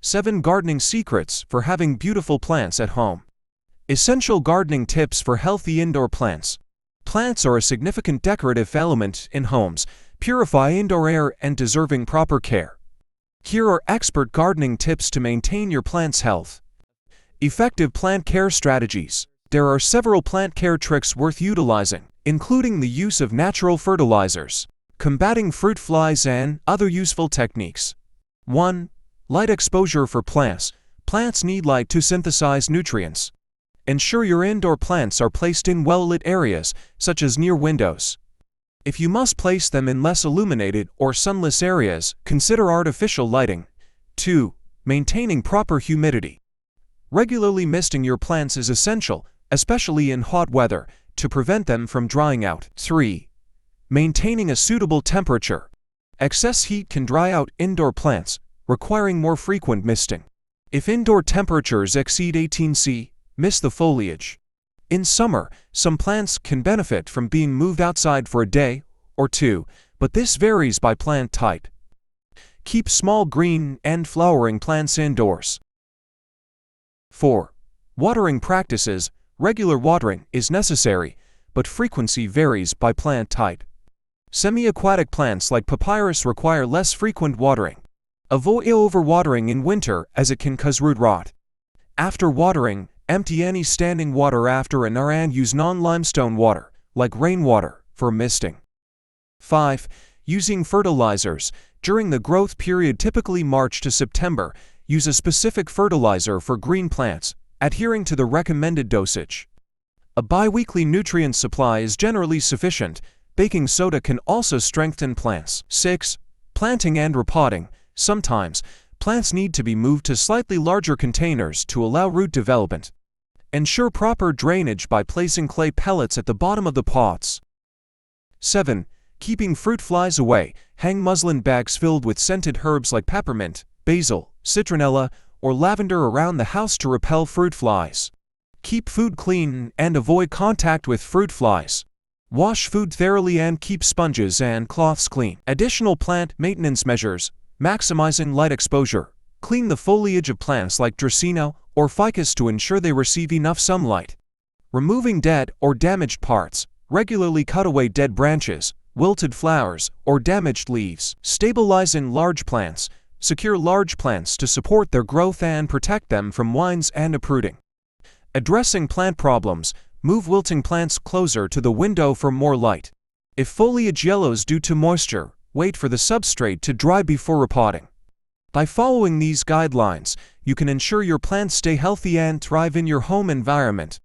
7 Gardening Secrets for Having Beautiful Plants at Home. Essential gardening tips for healthy indoor plants. Plants are a significant decorative element in homes, purify indoor air and deserving proper care. Here are expert gardening tips to maintain your plant's health. Effective plant care strategies. There are several plant care tricks worth utilizing, including the use of natural fertilizers, combating fruit flies, and other useful techniques. 1. Light exposure for plants. Plants need light to synthesize nutrients. Ensure your indoor plants are placed in well-lit areas, such as near windows. If you must place them in less illuminated or sunless areas, consider artificial lighting. 2. Maintaining proper humidity. Regularly misting your plants is essential, especially in hot weather, to prevent them from drying out. 3. Maintaining a suitable temperature. Excess heat can dry out indoor plants, requiring more frequent misting. If indoor temperatures exceed 18°C, mist the foliage. In summer, some plants can benefit from being moved outside for a day or two, but this varies by plant type. Keep small green and flowering plants indoors. 4. Watering practices. Regular watering is necessary, but frequency varies by plant type. Semi-aquatic plants like papyrus require less frequent watering. Avoid overwatering in winter as it can cause root rot. After watering, empty any standing water after and use non-limestone water, like rainwater, for misting. 5. Using fertilizers. During the growth period, typically March to September, use a specific fertilizer for green plants, adhering to the recommended dosage. A bi-weekly nutrient supply is generally sufficient. Baking soda can also strengthen plants. 6. Planting and repotting. Sometimes, plants need to be moved to slightly larger containers to allow root development. Ensure proper drainage by placing clay pellets at the bottom of the pots. 7. Keeping fruit flies away. Hang muslin bags filled with scented herbs like peppermint, basil, citronella, or lavender around the house to repel fruit flies. Keep food clean and avoid contact with fruit flies. Wash food thoroughly and keep sponges and cloths clean. Additional plant maintenance measures. Maximizing light exposure. Clean the foliage of plants like Dracaena or Ficus to ensure they receive enough sunlight. Removing dead or damaged parts. Regularly cut away dead branches, wilted flowers, or damaged leaves. Stabilizing large plants. Secure large plants to support their growth and protect them from winds and uprooting. Addressing plant problems. Move wilting plants closer to the window for more light. If foliage yellows due to moisture, wait for the substrate to dry before repotting. By following these guidelines, you can ensure your plants stay healthy and thrive in your home environment.